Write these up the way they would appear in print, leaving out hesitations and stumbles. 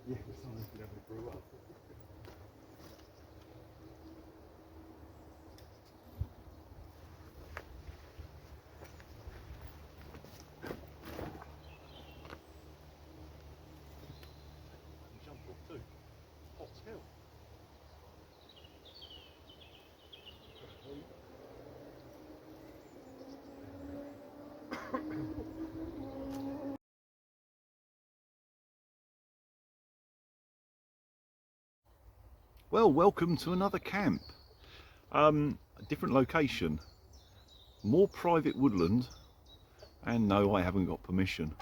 Yeah, someone who never grew up. Jump off too. Hot hill. Well, welcome to another camp. A different location, more private woodland, and no, I haven't got permission.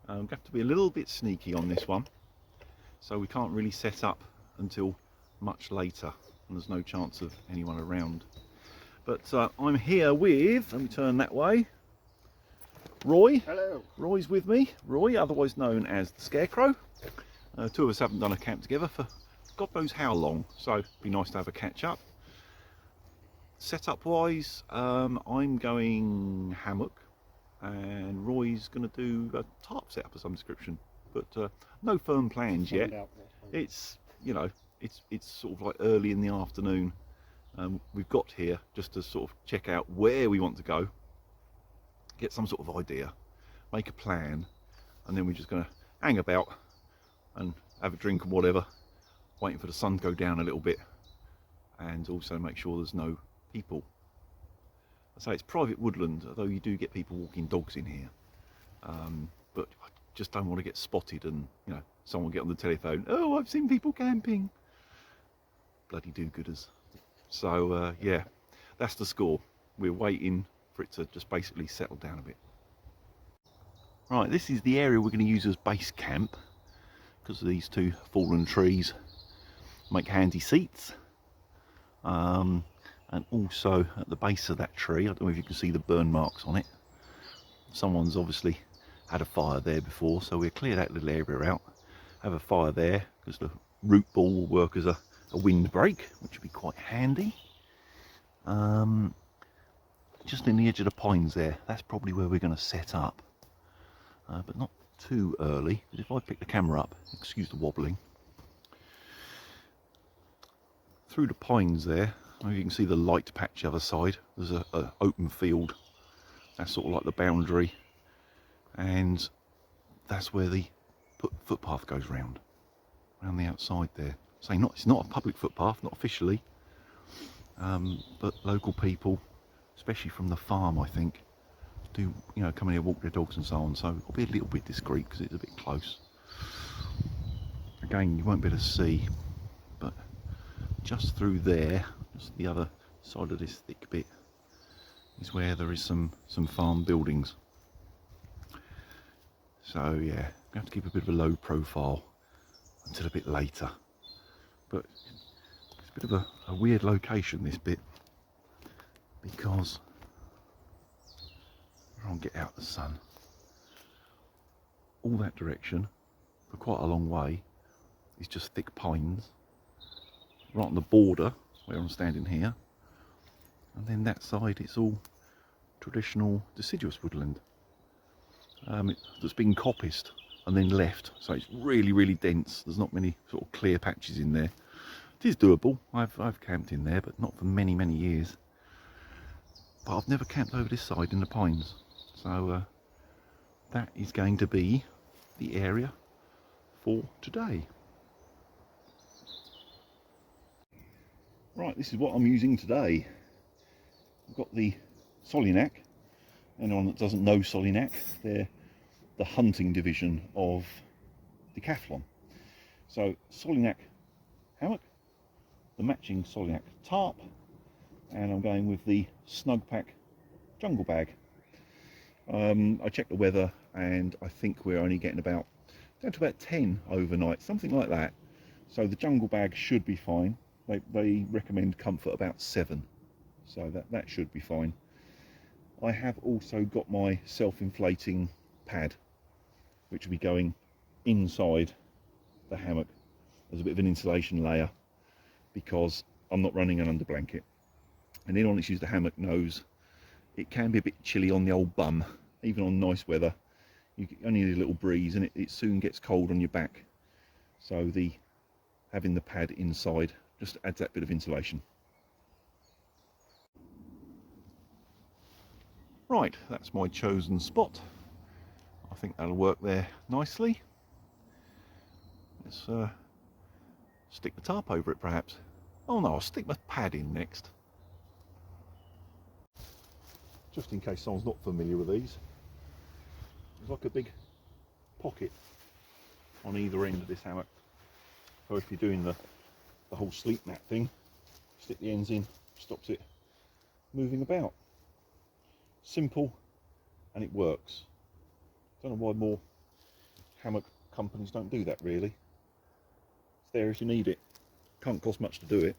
We have to be a little bit sneaky on this one, so we can't really set up until much later, and there's no chance of anyone around. But I'm here with, let me turn that way, Roy. Hello. Roy's with me. Roy, otherwise known as the Scarecrow. Two of us haven't done a camp together for God knows how long, so it'd be nice to have a catch up. Setup wise, I'm going hammock, and Roy's going to do a tarp setup of some description, but no firm plans yet. It's, you know, it's sort of like early in the afternoon. We've got here just to sort of check out where we want to go, get some sort of idea, make a plan, and then we're just going to hang about and have a drink and whatever, waiting for the sun to go down a little bit, and also make sure there's no people. I say it's private woodland, although you do get people walking dogs in here, but I just don't want to get spotted and, you know, someone get on the telephone, oh, I've seen people camping. Bloody do-gooders. So yeah, that's the score. We're waiting for it to just basically settle down a bit. Right, this is the area we're going to use as base camp, because of these two fallen trees make handy seats, and also at the base of that tree, I don't know if you can see the burn marks on it, someone's obviously had a fire there before, so we'll clear that little area out, have a fire there, because the root ball will work as a windbreak, which would be quite handy. Just in the edge of the pines there, that's probably where we're going to set up, but not too early, because if I pick the camera up, excuse the wobbling, through the pines there, you can see the light patch the other side, there's a open field, that's sort of like the boundary, and that's where the footpath goes round the outside there. So it's not a public footpath, not officially, but local people, especially from the farm, I think, do, you know, come in here, walk their dogs and so on, so I'll be a little bit discreet because it's a bit close. Again, you won't be able to see, but just through there, just the other side of this thick bit, is where there is some farm buildings. So yeah, we have to keep a bit of a low profile until a bit later. But it's a bit of a weird location, this bit, because I'll get out the sun. All that direction, for quite a long way, is just thick pines. Right on the border, where I'm standing here, and then that side it's all traditional deciduous woodland. That's been coppiced and then left, so it's really dense. There's not many sort of clear patches in there. It is doable. I've camped in there, but not for many years. But I've never camped over this side in the pines, so that is going to be the area for today. Right, this is what I'm using today. I've got the Solinac. Anyone that doesn't know Solinac, they're the hunting division of Decathlon. So Solinac hammock, the matching Solinac tarp, and I'm going with the Snugpack jungle bag. I checked the weather and I think we're only getting down to about 10 overnight, something like that. So the jungle bag should be fine. They recommend comfort about 7, so that should be fine. I have also got my self-inflating pad, which will be going inside the hammock as a bit of an insulation layer, because I'm not running an under blanket. And anyone that's used the hammock knows it can be a bit chilly on the old bum, even on nice weather. You only need a little breeze and it soon gets cold on your back. So having the pad inside just adds that bit of insulation. Right, that's my chosen spot. I think that'll work there nicely. Let's stick the tarp over it perhaps. Oh no, I'll stick my pad in next. Just in case someone's not familiar with these, there's like a big pocket on either end of this hammock. So if you're doing the whole sleep mat thing, stick the ends in, stops it moving about. Simple, and it works. Don't know why more hammock companies don't do that really. It's there if you need it. Can't cost much to do it.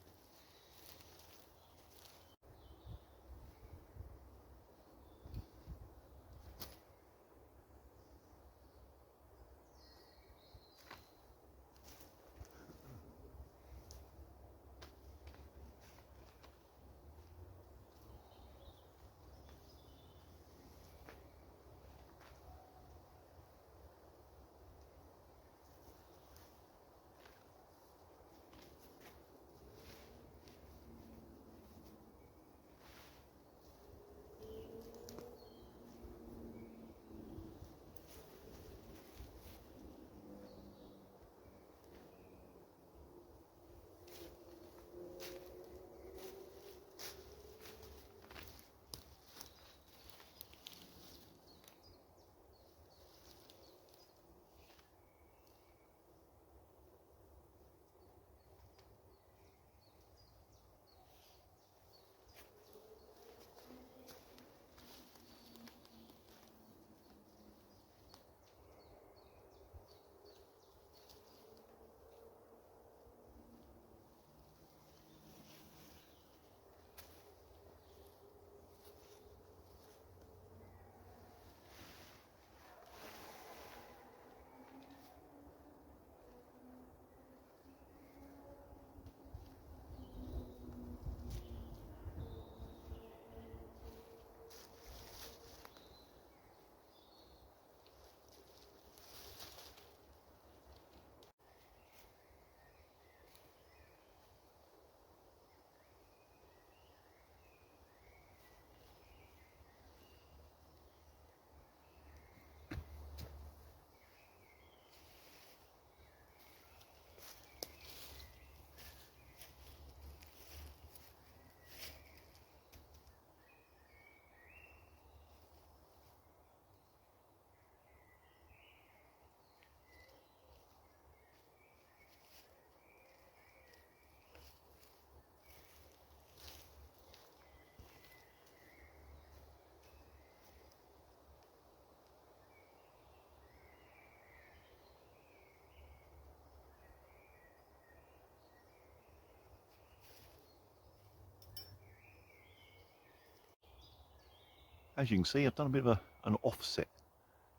As you can see, I've done a bit of an offset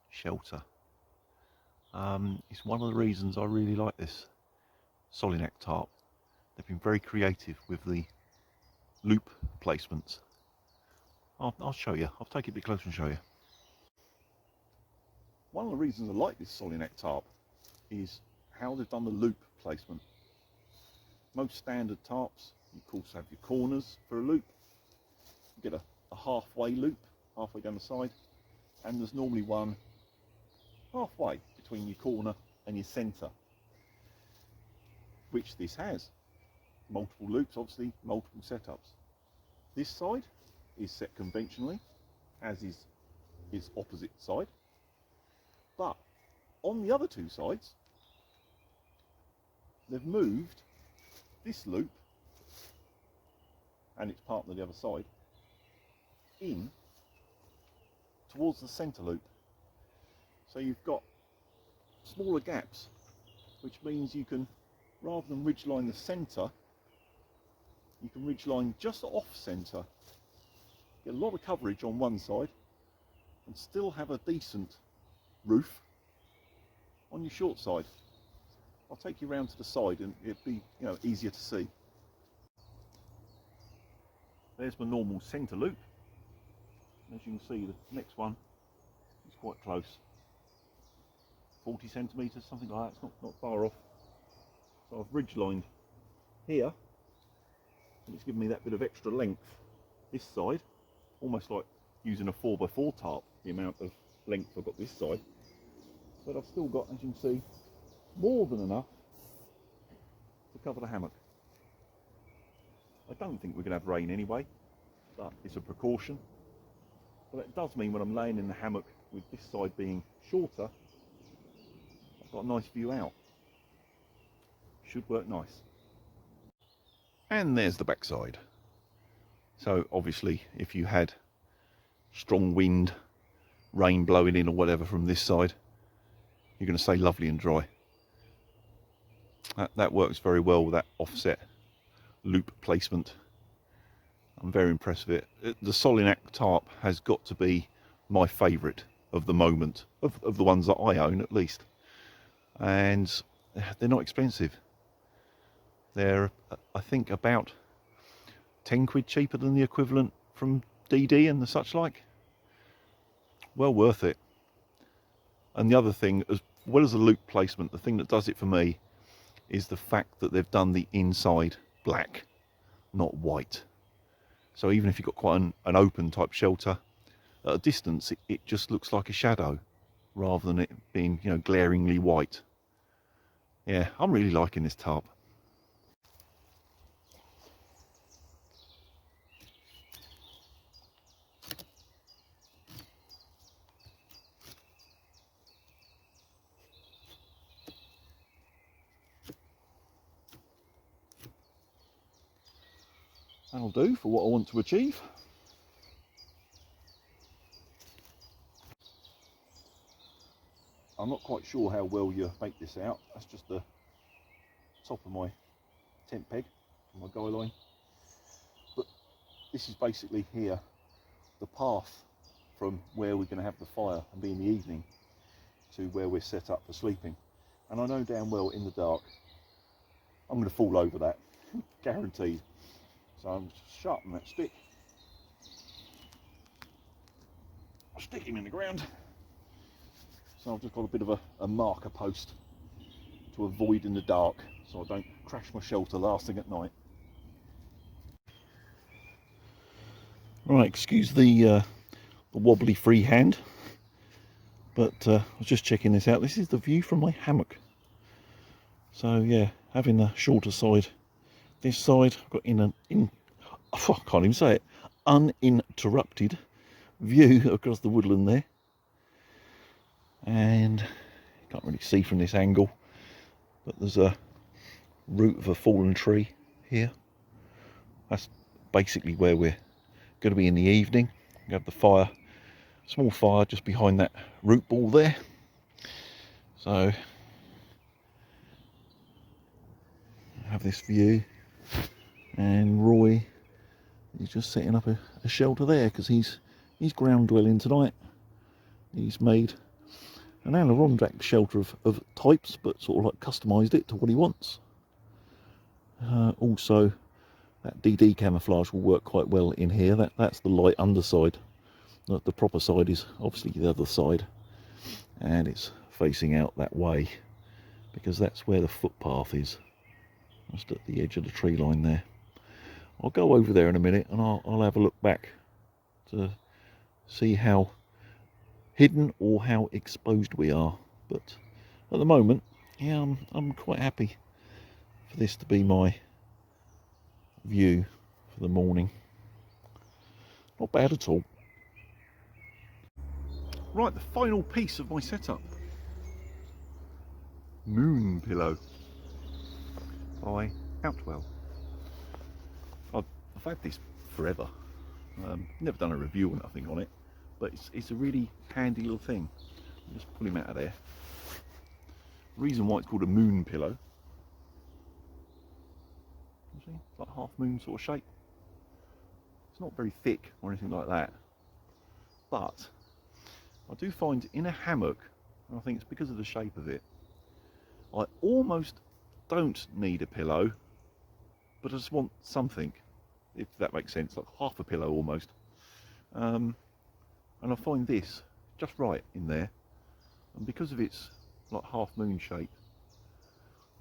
shelter. It's one of the reasons I really like this Solinac tarp. They've been very creative with the loop placements. I'll show you. I'll take it a bit closer and show you. One of the reasons I like this Solinac tarp is how they've done the loop placement. Most standard tarps, you of course have your corners for a loop. You get a halfway loop, halfway down the side, and there's normally one halfway between your corner and your centre, which this has. Multiple loops, obviously, multiple setups. This side is set conventionally, as is its opposite side. But on the other two sides, they've moved this loop and its partner the other side in towards the centre loop. So you've got smaller gaps, which means you can, rather than ridgeline the centre, you can ridgeline just off centre, get a lot of coverage on one side and still have a decent roof on your short side. I'll take you around to the side and it'll be, easier to see. There's my normal centre loop. As you can see, the next one is quite close. 40 centimetres, something like that. It's not far off. So I've ridge lined here, and it's given me that bit of extra length this side, almost like using a 4x4 tarp, the amount of length I've got this side. But I've still got, as you can see, more than enough to cover the hammock. I don't think we're going to have rain anyway, but it's a precaution. But that does mean when I'm laying in the hammock with this side being shorter, I've got a nice view out. Should work nice. And there's the backside. So obviously if you had strong wind, rain blowing in or whatever from this side, you're going to stay lovely and dry. That works very well with that offset loop placement. I'm very impressed with it. The Solinac tarp has got to be my favourite of the moment, of the ones that I own at least. And they're not expensive. They're, I think, about 10 quid cheaper than the equivalent from DD and the such like. Well worth it. And the other thing, as well as the loop placement, the thing that does it for me is the fact that they've done the inside black, not white. So even if you've got quite an open type shelter, at a distance it just looks like a shadow rather than it being, you know, glaringly white. Yeah, I'm really liking this tarp. That'll do for what I want to achieve. I'm not quite sure how well you make this out. That's just the top of my tent peg, my guy line. But this is basically here, the path from where we're going to have the fire and be in the evening to where we're set up for sleeping. And I know damn well in the dark I'm going to fall over that, guaranteed. So I'm just sharpening that stick. I'll stick him in the ground. So I've just got a bit of a marker post to avoid in the dark, so I don't crash my shelter last thing at night. Right, excuse the wobbly free hand, but I was just checking this out. This is the view from my hammock. So yeah, having the shorter side, this side I've got I can't even say it, uninterrupted view across the woodland there. And you can't really see from this angle, but there's a root of a fallen tree here. That's basically where we're going to be in the evening. We have the fire, small fire just behind that root ball there. So I have this view, and Roy is just setting up a shelter there because he's ground dwelling tonight. He's made an Adirondack shelter of types, but sort of like customised it to what he wants. Also, that DD camouflage will work quite well in here. That's the light underside. The proper side is obviously the other side, and it's facing out that way because that's where the footpath is, just at the edge of the tree line there. I'll go over there in a minute and I'll have a look back to see how hidden or how exposed we are, but at the moment, yeah, I'm quite happy for this to be my view for the morning. Not bad at all. Right, the final piece of my setup, Moon Pillow by Outwell. I've had this forever. Never done a review or nothing on it, but it's a really handy little thing. Just pull him out of there. Reason why it's called a moon pillow, you see, it's like half moon sort of shape. It's not very thick or anything like that, but I do find in a hammock, and I think it's because of the shape of it, I almost don't need a pillow, but I just want something, if that makes sense, like half a pillow almost. And I find this just right in there, and because of its like half moon shape,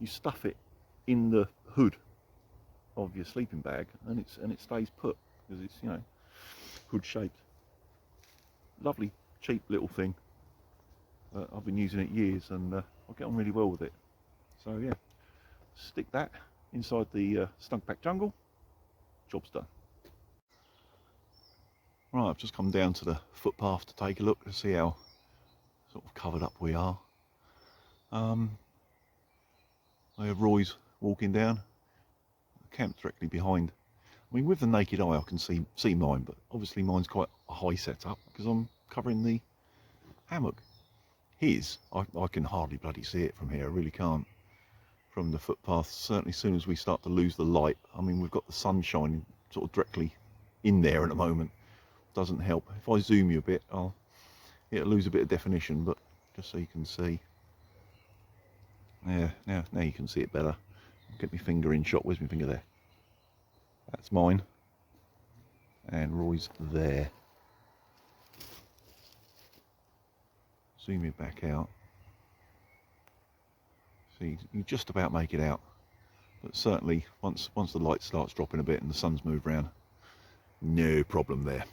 you stuff it in the hood of your sleeping bag, and it stays put because it's, you know, hood shaped. Lovely cheap little thing. I've been using it years, and I get on really well with it. So yeah, stick that inside the Stunk Pack Jungle. Job's done. Right, I've just come down to the footpath to take a look to see how sort of covered up we are. I have Roy's walking down. The camp's directly behind. I mean, with the naked eye I can see mine, but obviously mine's quite a high setup because I'm covering the hammock. His, I can hardly bloody see it from here, I really can't. From the footpath, certainly as soon as we start to lose the light. I mean, we've got the sun shining sort of directly in there at the moment. Doesn't help. If I zoom you a bit, it'll lose a bit of definition, but just so you can see. Yeah, now you can see it better. Get my finger in shot. Where's my finger? There. That's mine. And Roy's there. Zoom it back out. See, you just about make it out. But certainly, once the light starts dropping a bit and the sun's moved around, no problem there.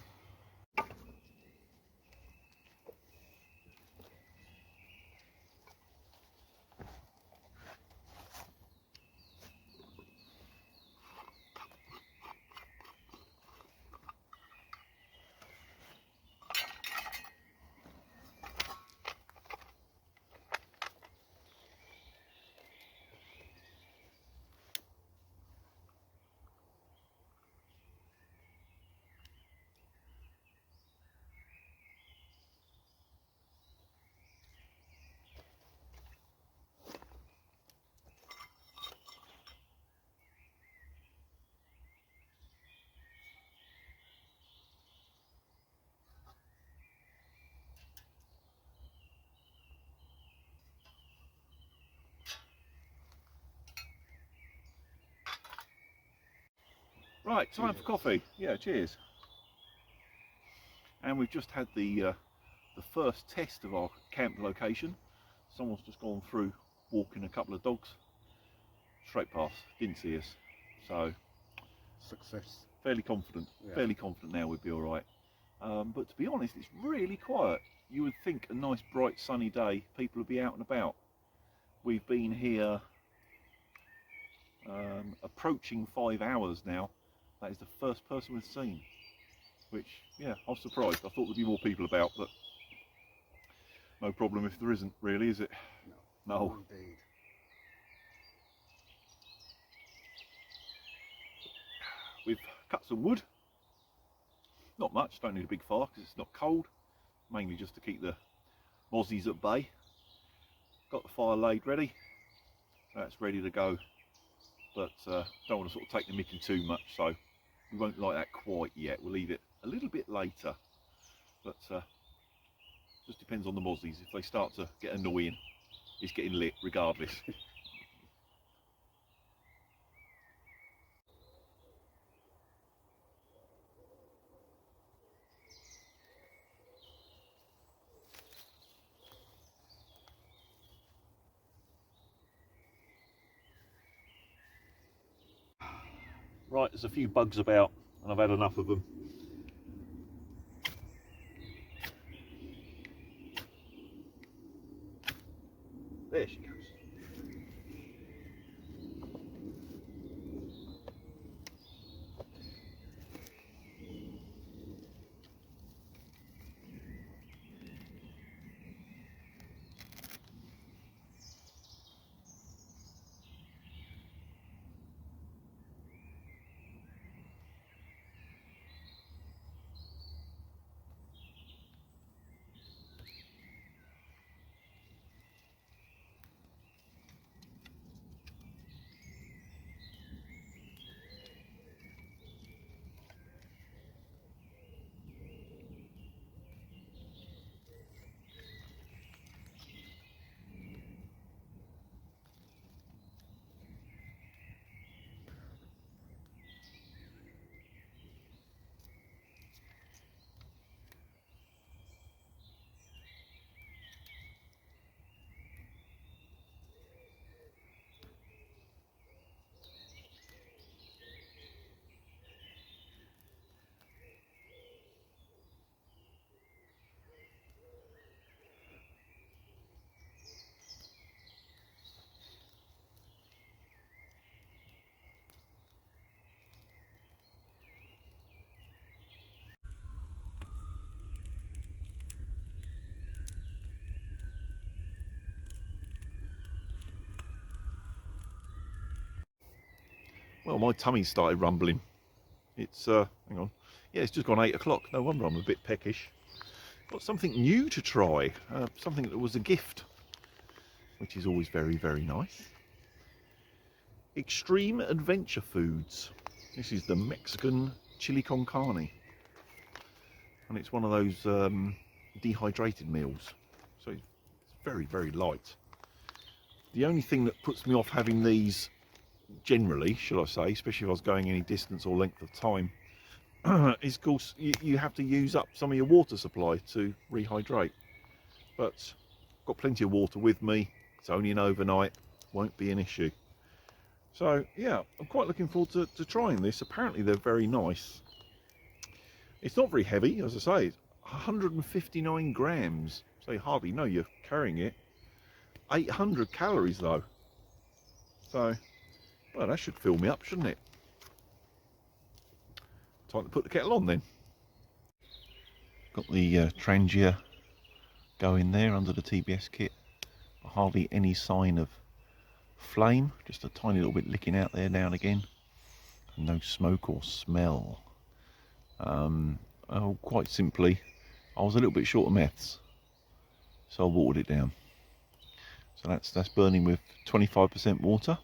Right, time for coffee. Yeah, cheers. And we've just had the first test of our camp location. Someone's just gone through walking a couple of dogs straight past, didn't see us. So success. Fairly confident. Yeah. Fairly confident now we'd be all right. But to be honest, it's really quiet. You would think a nice bright sunny day, people would be out and about. We've been here approaching 5 hours now. That is the first person we've seen, which, yeah, I was surprised. I thought there'd be more people about, but no problem if there isn't, really, is it? No. Indeed. We've cut some wood. Not much, don't need a big fire because it's not cold. Mainly just to keep the mozzies at bay. Got the fire laid ready. That's ready to go. But don't want to sort of take the mickey too much, so we won't light that quite yet. We'll leave it a little bit later. But just depends on the mozzies. If they start to get annoying, it's getting lit regardless. Right, there's a few bugs about and I've had enough of them. There she goes. Well, my tummy started rumbling. It's, hang on. Yeah, it's just gone 8 o'clock. No wonder I'm a bit peckish. Got something new to try. Something that was a gift, which is always very, very nice. Extreme Adventure Foods. This is the Mexican chili con carne. And it's one of those dehydrated meals. So it's very, very light. The only thing that puts me off having these generally, should I say, especially if I was going any distance or length of time, is of course you have to use up some of your water supply to rehydrate. But got plenty of water with me. It's only an overnight, won't be an issue. So yeah, I'm quite looking forward to trying this. Apparently they're very nice. It's not very heavy, as I say, it's 159 grams. So you hardly know you're carrying it. 800 calories though. So, well, that should fill me up, shouldn't it? Time to put the kettle on then. Got the Trangia going there under the TBS kit. Hardly any sign of flame, just a tiny little bit licking out there now and again. No smoke or smell. Oh, quite simply, I was a little bit short of meths, so I watered it down. So that's burning with 25% water,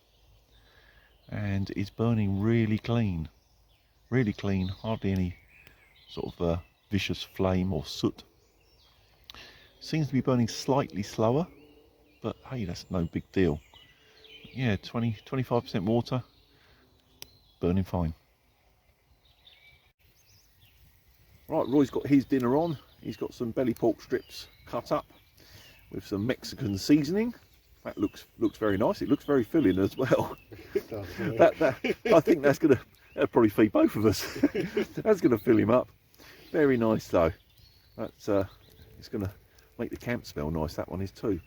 and it's burning really clean, hardly any sort of vicious flame or soot. Seems to be burning slightly slower, but hey, that's no big deal. Yeah, 25% water, burning fine. Right, Roy's got his dinner on. He's got some belly pork strips cut up with some Mexican seasoning. That looks very nice. It looks very filling as well. It does, yeah. I think that'll probably feed both of us. That's gonna fill him up. Very nice though. That's it's gonna make the camp smell nice. That one is too.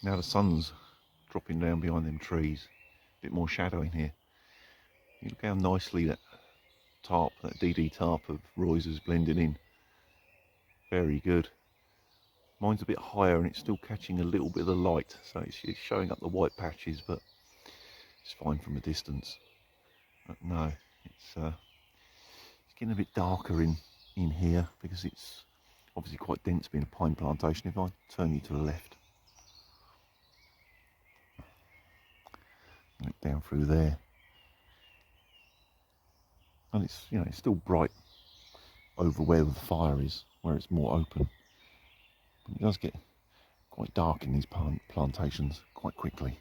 Now the sun's dropping down behind them trees. A bit more shadow in here. You look how nicely that tarp, that DD tarp of Roy's is blending in. Very good. Mine's a bit higher and it's still catching a little bit of the light, so it's showing up the white patches, but it's fine from a distance. But no, it's getting a bit darker in here because it's obviously quite dense being a pine plantation. If I turn you to the left, look down through there, and it's, you know, it's still bright over where the fire is, where it's more open. It does get quite dark in these plantations quite quickly.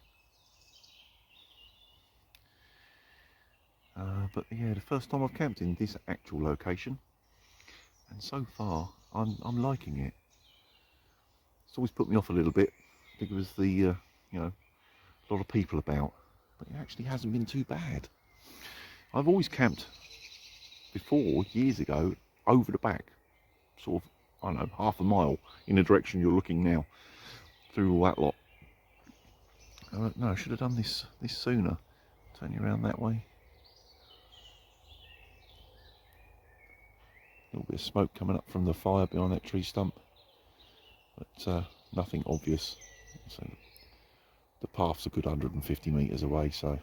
But yeah, the first time I've camped in this actual location, and so far I'm liking it. It's always put me off a little bit because the you know, a lot of people about, but it actually hasn't been too bad. I've always camped before, years ago, over the back, sort of, I don't know, half a mile in the direction you're looking now, through all that lot. No, I should have done this sooner. Turn you around that way. A little bit of smoke coming up from the fire behind that tree stump, but nothing obvious. So the path's a good 150 metres away, so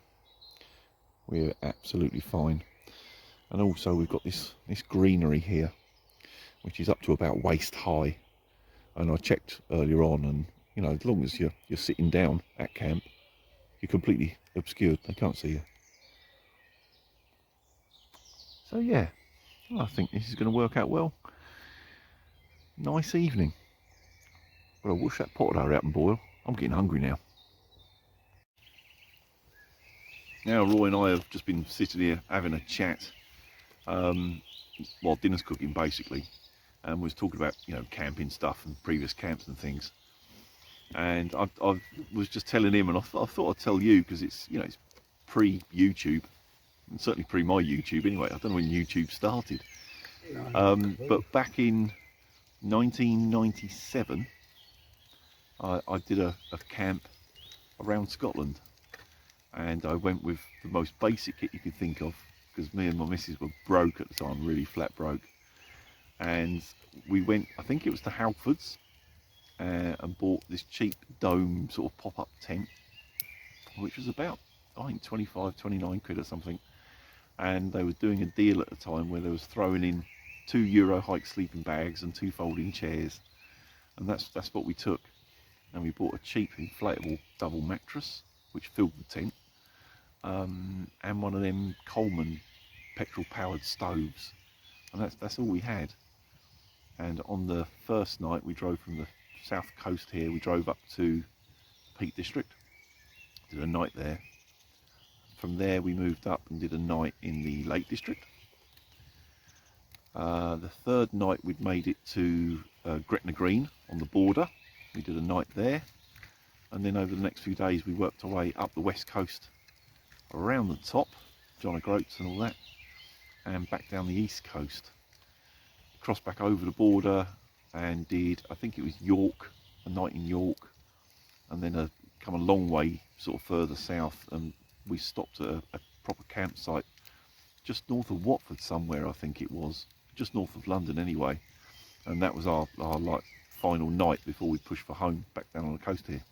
we're absolutely fine. And also we've got this greenery here, which is up to about waist high, and I checked earlier on, and you know, as long as you're sitting down at camp, you're completely obscured, they can't see you. So yeah, I think this is going to work out well. Nice evening. But I'll wash that potato out and boil. I'm getting hungry now. Now Roy and I have just been sitting here having a chat while dinner's cooking basically, and we was talking about, you know, camping stuff and previous camps and things. And I was just telling him, and I thought I'd tell you because it's, you know, it's pre-YouTube, and certainly pre my YouTube anyway. I don't know when YouTube started, but back in 1997 I did a camp around Scotland, and I went with the most basic kit you could think of, because me and my missus were broke at the time, really flat broke. And we went, I think it was to Halfords, and bought this cheap dome sort of pop-up tent, which was about, I think, 25, 29 quid or something. And they were doing a deal at the time where they was throwing in €2 hike sleeping bags and 2 folding chairs, and that's what we took. And we bought a cheap inflatable double mattress which filled the tent, and one of them Coleman petrol powered stoves, and that's all we had. And on the first night we drove from the south coast here, we drove up to Peak District, did a night there. From there we moved up and did a night in the Lake District. The third night we'd made it to Gretna Green on the border. We did a night there, and then over the next few days we worked our way up the west coast, around the top, John O'Groats and all that, and back down the east coast. Crossed back over the border and did, I think it was York, a night in York, and then come a long way sort of further south, and we stopped at a proper campsite just north of Watford somewhere, I think it was, just north of London anyway, and that was our like final night before we pushed for home back down on the coast here.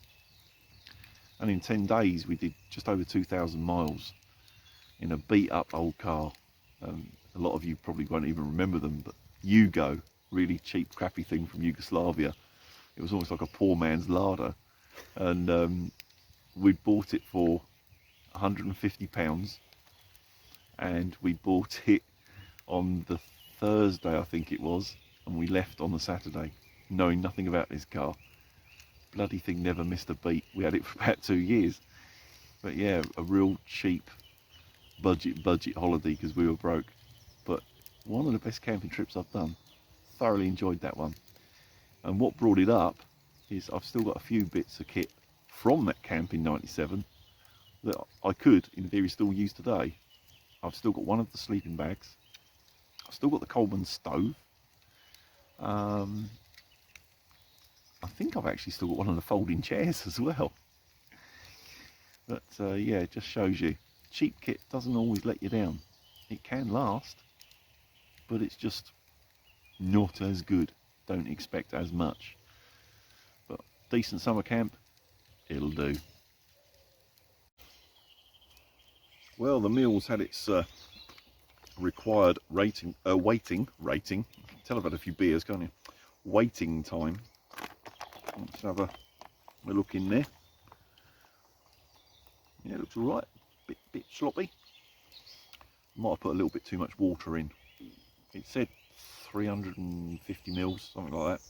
And in 10 days we did just over 2,000 miles in a beat up old car. A lot of you probably won't even remember them, but Yugo, really cheap crappy thing from Yugoslavia. It was almost like a poor man's Lada, and we bought it for £150, and we bought it on the Thursday, I think it was, and we left on the Saturday, knowing nothing about this car. Bloody thing never missed a beat. We had it for about 2 years. But yeah, a real cheap budget holiday because we were broke. But one of the best camping trips I've done. Thoroughly enjoyed that one. And what brought it up is I've still got a few bits of kit from that camp in '97 that I could, in theory, still use today. I've still got one of the sleeping bags. I've still got the Coleman stove. I think I've actually still got one of the folding chairs as well. But yeah, it just shows you, cheap kit doesn't always let you down. It can last, but it's just not as good. Don't expect as much. But decent summer camp, it'll do. Well, the meal's had its required waiting. Tell I've had a few beers, can't you? Waiting time. Let's have a look in there. Yeah, it looks all right. Bit sloppy. Might have put a little bit too much water in. It said 350 mils, something like that.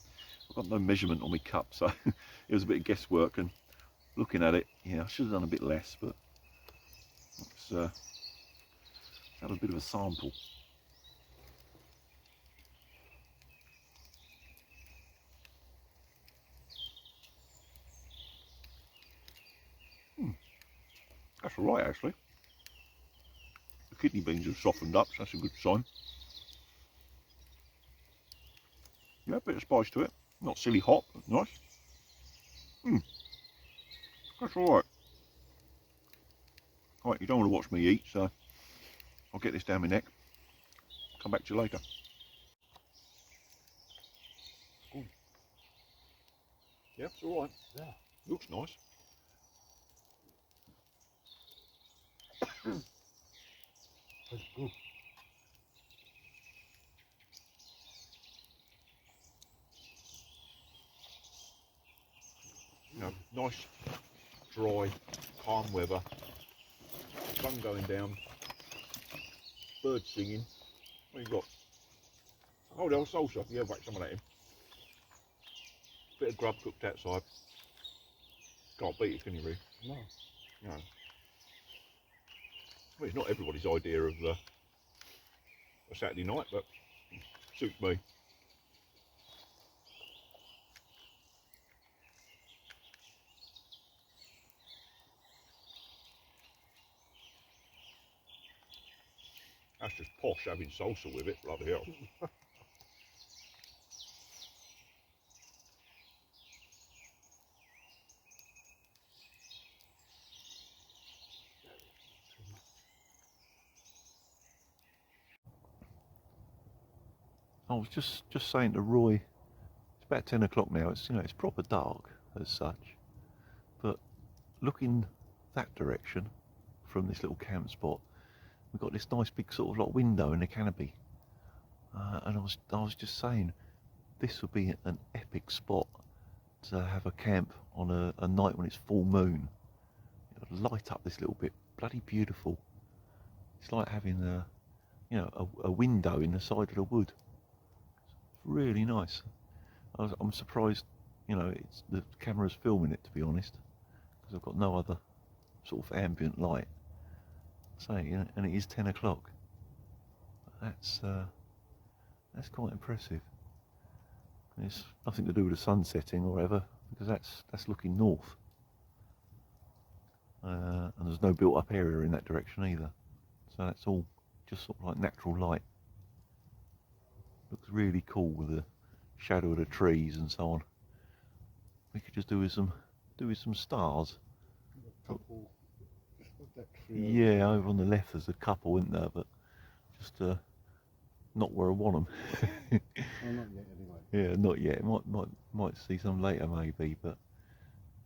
I've got no measurement on my cup, so it was a bit of guesswork. And looking at it, yeah, I should have done a bit less, but let's have a bit of a sample. That's all right, actually. The kidney beans have softened up, so that's a good sign. Yeah, a bit of spice to it. Not silly hot, but nice. That's all right. Right, you don't want to watch me eat, so I'll get this down my neck. Come back to you later. Ooh. Yeah, it's all right. Yeah. Looks nice. That's good. You know, nice, dry, calm weather. Sun going down. Birds singing. What you got? Oh, there was salsa. Yeah, whack some of that in. Bit of grub cooked outside. Can't beat it, can you, really? No. No. Well, it's not everybody's idea of a Saturday night, but suits me. That's just posh having salsa with it, bloody hell. I was just saying to Roy, it's about 10 o'clock now. It's, you know, it's proper dark as such, but looking that direction from this little camp spot, we've got this nice big sort of like window in the canopy. And I was just saying, this would be an epic spot to have a camp on a night when it's full moon. It would light up this little bit, bloody beautiful. It's like having a window in the side of the wood. It's really nice. I'm surprised, it's the camera's filming it, to be honest, because I've got no other sort of ambient light. And it is 10 o'clock. That's quite impressive. It's nothing to do with the sun setting or whatever, because that's looking north. And there's no built-up area in that direction either. So that's all just sort of like natural light. Looks really cool with the shadow of the trees and so on. We could just do with some stars. A couple, just put that tree over. Yeah, over on the left there's a couple, isn't there? But just not where I want them. Oh, not yet anyway. Yeah, not yet. Might see some later maybe, but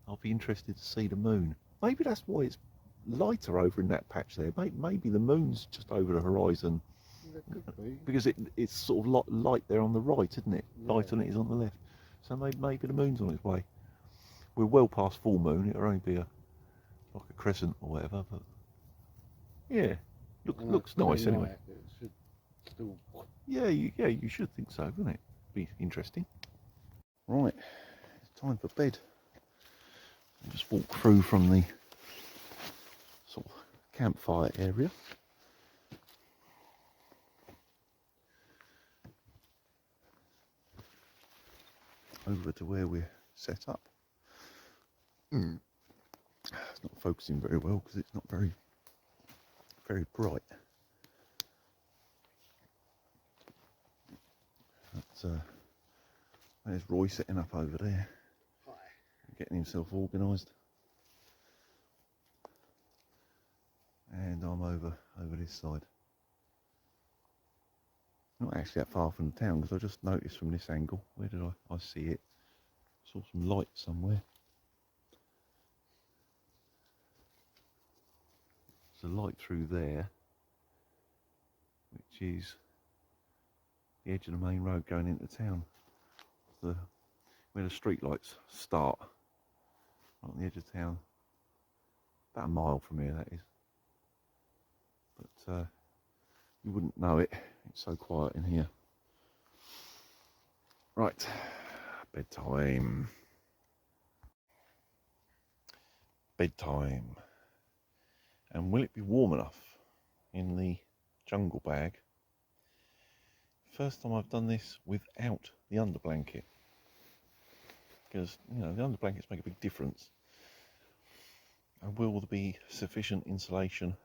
I'll be interested to see the moon. Maybe that's why it's lighter over in that patch there. Maybe the moon's just over the horizon. That could be. Because it's sort of light there on the right, isn't it? Yeah. Light on it is on the left. So maybe the moon's on its way. We're well past full moon. It'll only be like a crescent or whatever. But yeah, looks nice anyway. It should still... Yeah, you should think so, wouldn't it? Be interesting. Right, it's time for bed. I'll just walk through from the sort of campfire area. Over to where we're set up. It's not focusing very well because it's not very bright. There's Roy setting up over there. Hi. Getting himself organised. And I'm over this side. Not actually that far from the town, because I just noticed from this angle. Where did I see it? Saw some light somewhere. There's a light through there, which is the edge of the main road going into town. Where the street lights start, right on the edge of town. About a mile from here, that is. But you wouldn't know it. It's so quiet in here. Right, bedtime. Bedtime. And will it be warm enough in the jungle bag? First time I've done this without the underblanket. Because, the underblankets make a big difference. And will there be sufficient insulation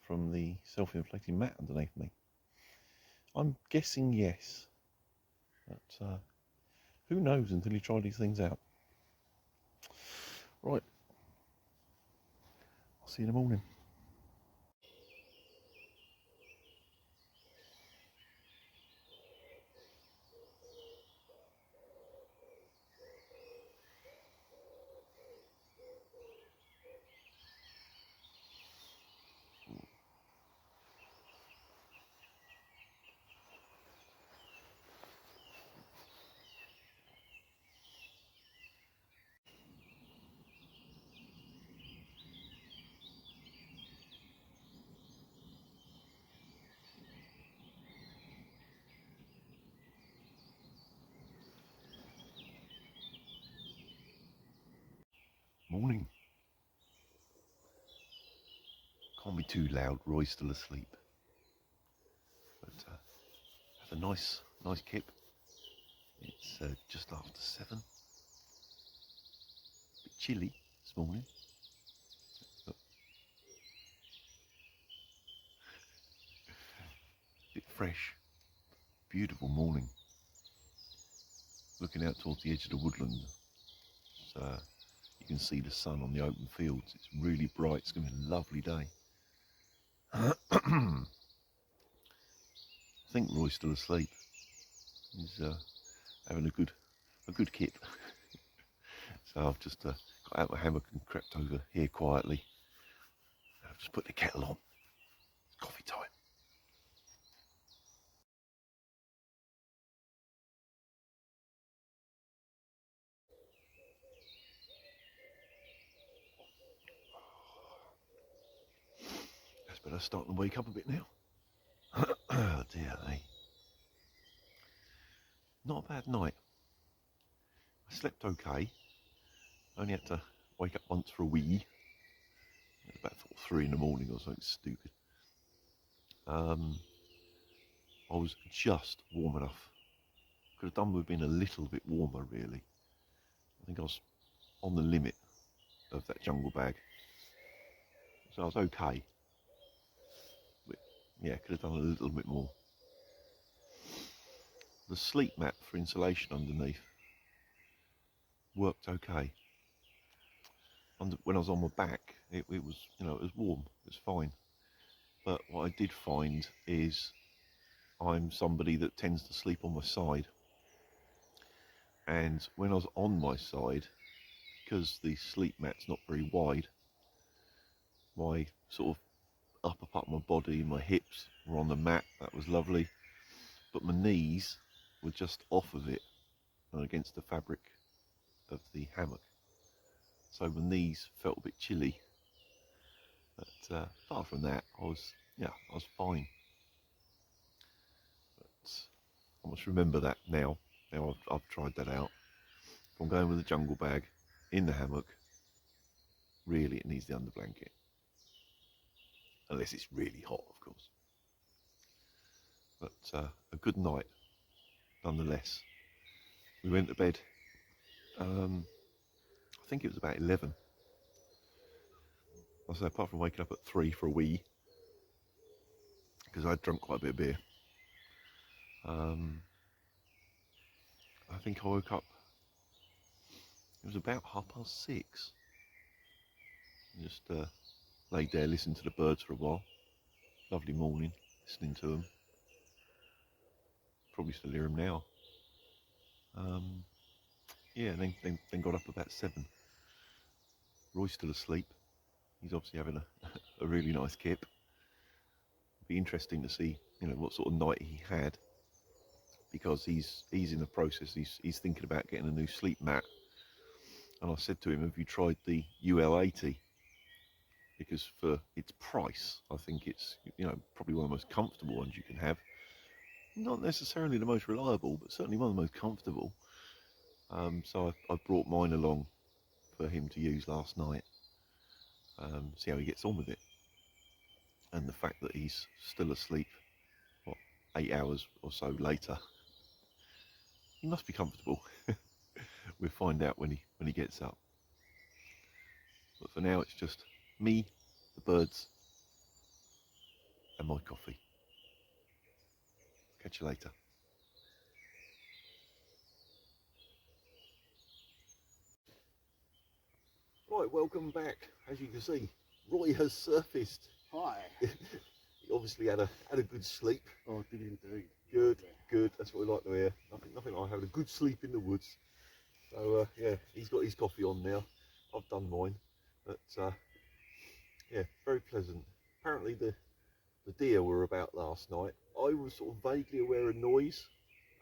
from the self-inflating mat underneath me? I'm guessing yes. But who knows until you try these things out. Right. I'll see you in the morning. Morning. Can't be too loud, Roy's still asleep. But have a nice kip. It's just after 7. Bit chilly this morning. But bit fresh. Beautiful morning. Looking out towards the edge of the woodland. So, you can see the sun on the open fields. It's really bright. It's going to be a lovely day. I think Roy's still asleep. He's having a good kip. So I've just got got out the hammock and crept over here quietly. I've just put the kettle on. It's coffee time. That's better starting to wake up a bit now. Oh dear, eh? Not a bad night. I slept okay. Only had to wake up once for a wee. It was about 3 in the morning or something stupid. I was just warm enough. Could have done with being a little bit warmer, really. I think I was on the limit of that jungle bag. So I was okay. But yeah, could have done a little bit more. The sleep mat for insulation underneath worked okay. When I was on my back, it was, you know, it was warm, it was fine. But what I did find is I'm somebody that tends to sleep on my side. And when I was on my side, because the sleep mat's not very wide, my sort of upper part of my body, my hips were on the mat, that was lovely. But my knees were just off of it and against the fabric of the hammock. So my knees felt a bit chilly. But apart from that, I was fine. But I must remember that now. Now I've tried that out. If I'm going with a jungle bag in the hammock, really it needs the under blanket. Unless it's really hot, of course. But a good night, nonetheless. We went to bed, I think it was about 11. I say, apart from waking up at 3 for a wee, because I'd drunk quite a bit of beer. I think I woke up, it was about 6:30. Just laid there, listened to the birds for a while. Lovely morning, listening to them. Probably still hear them now. Yeah, and then got up about 7. Roy's still asleep. He's obviously having a really nice kip. Be interesting to see, you know, what sort of night he had, because he's in the process. He's thinking about getting a new sleep mat. And I said to him, "Have you tried the UL80? Because for its price, I think it's, you know, probably one of the most comfortable ones you can have. Not necessarily the most reliable, but certainly one of the most comfortable." So I brought mine along for him to use last night. See how he gets on with it. And the fact that he's still asleep, what, 8 hours or so later, he must be comfortable. We'll find out when he gets up. But for now, it's just me, the birds, and my coffee. Catch you later. Right, welcome back. As you can see, Roy has surfaced. Hi. He obviously had a good sleep. Oh, I did indeed. Good, good. That's what we like to hear. Nothing like having a good sleep in the woods. So yeah, he's got his coffee on now. I've done mine. But yeah, very pleasant. Apparently the deer were about last night. I was sort of vaguely aware of noise,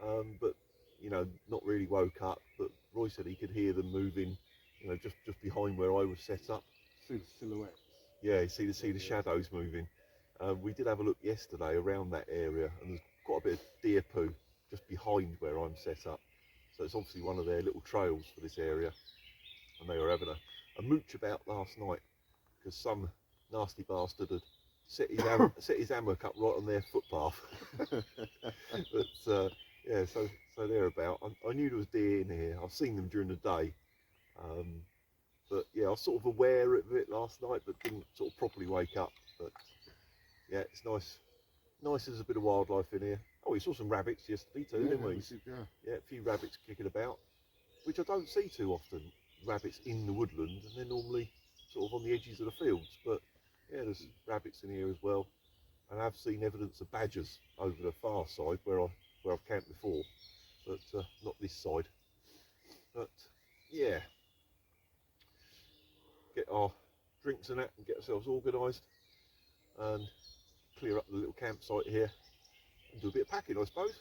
but you know, not really woke up. But Roy said he could hear them moving, you know, just behind where I was set up. See the silhouettes. Yeah, you see the shadows moving. We did have a look yesterday around that area, and there's quite a bit of deer poo just behind where I'm set up. So it's obviously one of their little trails for this area, and they were having a mooch about last night because some nasty bastard had set his hammock up right on their footpath. But yeah, so they're about. I knew there was deer in here. I've seen them during the day, but yeah, I was sort of aware of it last night, but didn't sort of properly wake up. But yeah, it's nice. Nice, there's a bit of wildlife in here. Oh, we saw some rabbits yesterday too, didn't we? Yeah, a few rabbits kicking about, which I don't see too often. Rabbits in the woodland, and they're normally sort of on the edges of the fields. But yeah, there's rabbits in here as well, and I've seen evidence of badgers over the far side where I've camped before, but not this side. But yeah, our drinks and that and get ourselves organised and clear up the little campsite here and do a bit of packing, I suppose.